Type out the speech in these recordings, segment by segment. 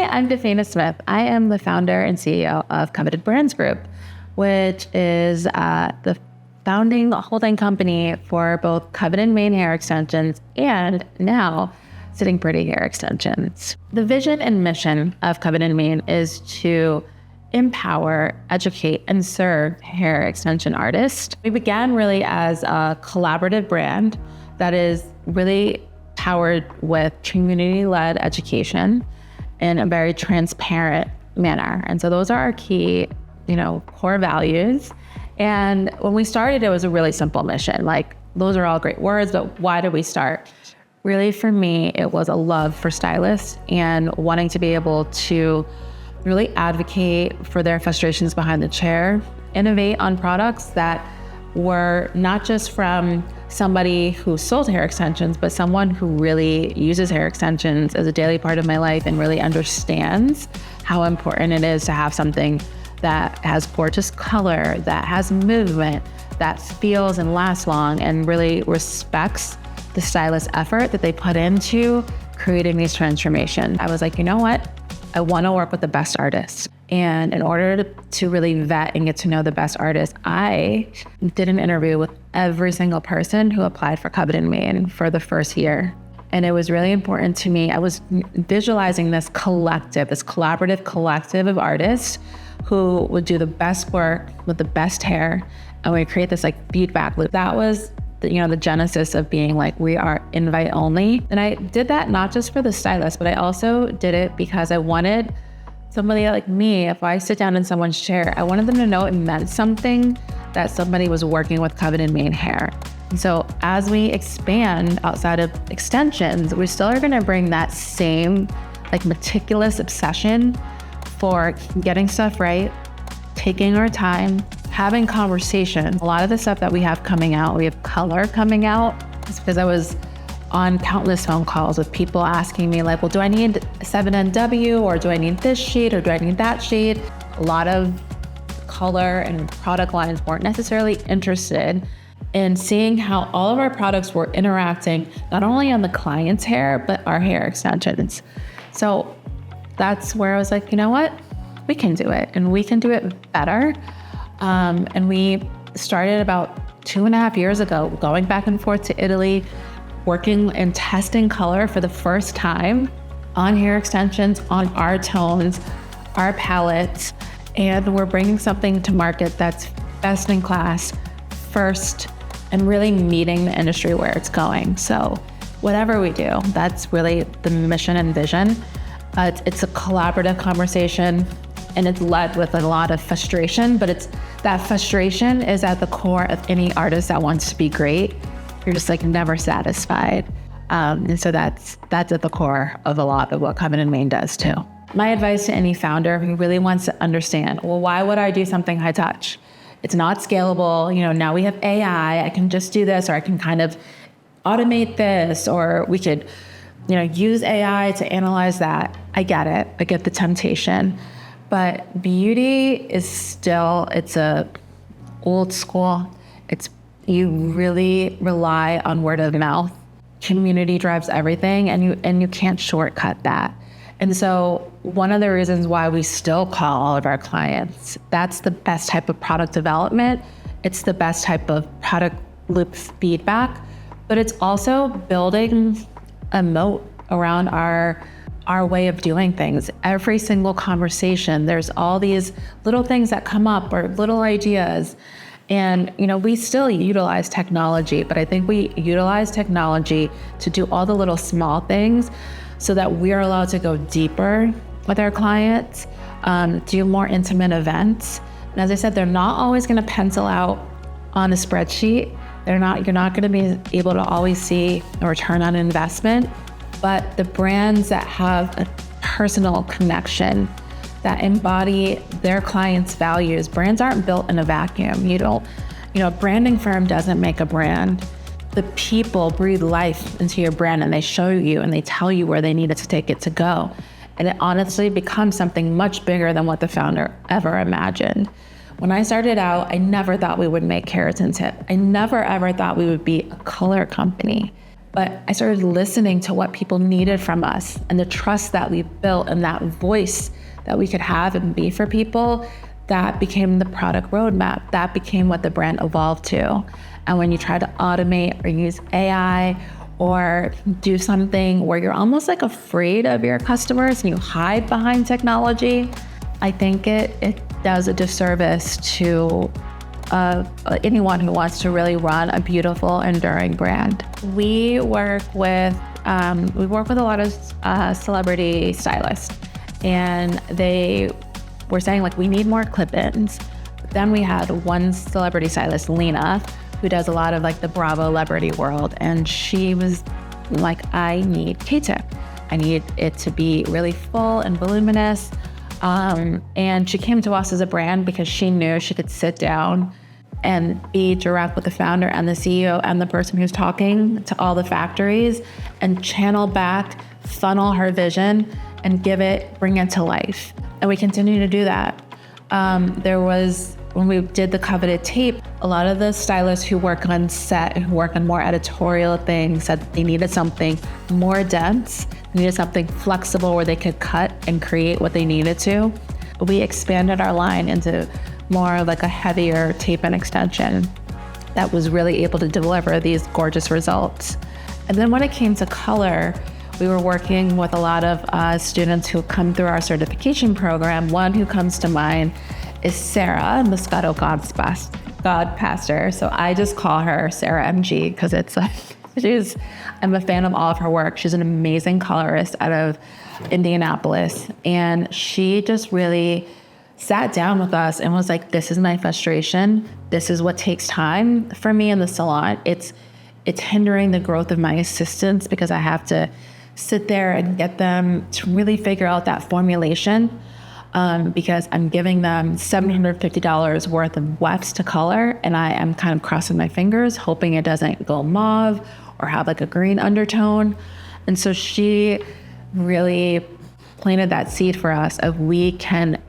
I'm Defina Smith. I am the founder and CEO of Coveted Brands Group, which is the founding holding company for both Covet Mane hair extensions and now Sitting Pretty hair extensions. The vision and mission of Covet Mane is to empower, educate, and serve hair extension artists. We began really as a collaborative brand that is really powered with community-led education in a very transparent manner. And so those are our key, core values. And when we started, it was a really simple mission. Like, those are all great words, but why did we start? Really, for me, it was a love for stylists and wanting to be able to really advocate for their frustrations behind the chair, innovate on products that were not just from somebody who sold hair extensions, but someone who really uses hair extensions as a daily part of my life and really understands how important it is to have something that has gorgeous color, that has movement, that feels and lasts long, and really respects the stylist effort that they put into creating these transformations. I was like, you know what? I want to work with the best artists. And in order to really vet and get to know the best artists, I did an interview with every single person who applied for Covet Mane for the first year. And it was really important to me. I was visualizing this collaborative collective of artists who would do the best work with the best hair. And we create this feedback loop. That was the genesis of being we are invite only. And I did that not just for the stylist, but I also did it because I wanted somebody like me, if I sit down in someone's chair, I wanted them to know it meant something that somebody was working with Covet Mane hair. And so as we expand outside of extensions, we still are gonna bring that same meticulous obsession for getting stuff right, taking our time, having conversation. A lot of the stuff that we have coming out, we have color coming out, it's because I was on countless phone calls with people asking me well, do I need 7NW, or do I need this shade, or do I need that shade? A lot of color and product lines weren't necessarily interested in seeing how all of our products were interacting, not only on the client's hair, but our hair extensions. So that's where I was like, you know what? We can do it, and we can do it better. And we started about 2.5 years ago, going back and forth to Italy, working and testing color for the first time on hair extensions, on our tones, our palettes, and we're bringing something to market that's best in class, first, and really meeting the industry where it's going. So whatever we do, that's really the mission and vision. It's a collaborative conversation, and it's led with a lot of frustration, but that frustration is at the core of any artist that wants to be great. You're just never satisfied. And so that's at the core of a lot of what Covet Mane does too. My advice to any founder who really wants to understand, why would I do something high touch? It's not scalable. Now we have AI, I can just do this, or I can kind of automate this, or we could, use AI to analyze that. I get it. I get the temptation. But beauty is still, it's a old school. You really rely on word of mouth. Community drives everything, and you can't shortcut that. And so one of the reasons why we still call all of our clients, that's the best type of product development. It's the best type of product loop feedback, but it's also building a moat around our way of doing things. Every single conversation, there's all these little things that come up, or little ideas. And, we still utilize technology, but I think we utilize technology to do all the little small things so that we're allowed to go deeper with our clients, do more intimate events. And as I said, they're not always gonna pencil out on a spreadsheet. You're not gonna be able to always see a return on investment, but the brands that have a personal connection, that embody their clients' values. Brands aren't built in a vacuum. A branding firm doesn't make a brand. The people breathe life into your brand, and they show you and they tell you where they need it to take it to go. And it honestly becomes something much bigger than what the founder ever imagined. When I started out, I never thought we would make keratin tip. I never ever thought we would be a color company. But I started listening to what people needed from us and the trust that we built and that voice that we could have and be for people. That became the product roadmap. That became what the brand evolved to. And when you try to automate or use AI or do something where you're almost like afraid of your customers and you hide behind technology, I think it does a disservice to anyone who wants to really run a beautiful, enduring brand. We work with a lot of celebrity stylists, and they were saying like, we need more clip-ins. But then we had one celebrity stylist, Lena, who does a lot of like the Bravo celebrity world, and she was like, I need K-tip. I need it to be really full and voluminous. And she came to us as a brand because she knew she could sit down and be direct with the founder and the CEO and the person who's talking to all the factories and channel back, funnel her vision and bring it to life. And we continue to do that. When we did the coveted tape, a lot of the stylists who work on set, who work on more editorial things, said they needed something more dense, they needed something flexible where they could cut and create what they needed to. We expanded our line into more like a heavier tape and extension that was really able to deliver these gorgeous results. And then when it came to color, we were working with a lot of students who come through our certification program. One who comes to mind is Sarah, Moscato God Pastor. So I just call her Sarah MG because it's like, I'm a fan of all of her work. She's an amazing colorist out of Indianapolis. And she just really sat down with us and was like, this is my frustration. This is what takes time for me in the salon. It's hindering the growth of my assistants because I have to sit there and get them to really figure out that formulation. Because I'm giving them $750 worth of wefts to color, and I am kind of crossing my fingers, hoping it doesn't go mauve or have like a green undertone. And so she really planted that seed for us of we can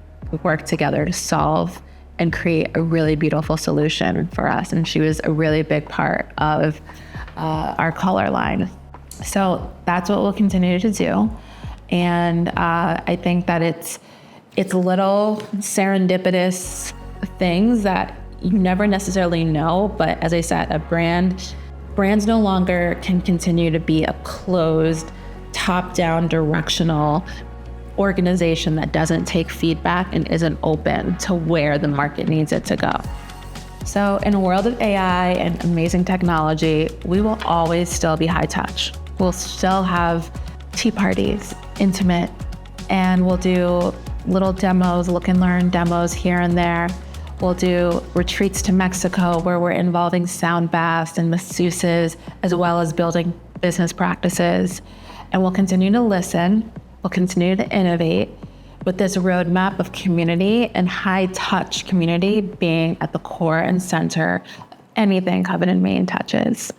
work together to solve and create a really beautiful solution for us. And she was a really big part of our color line. So that's what we'll continue to do. And I think that it's little serendipitous things that you never necessarily know. But as I said, brands no longer can continue to be a closed, top-down, directional organization that doesn't take feedback and isn't open to where the market needs it to go. So in a world of AI and amazing technology, we will always still be high touch. We'll still have tea parties, intimate, and we'll do little demos, look and learn demos here and there. We'll do retreats to Mexico where we're involving sound baths and masseuses, as well as building business practices. And we'll continue to listen. We'll continue to innovate with this roadmap of community and high touch community being at the core and center of anything Covet Mane touches.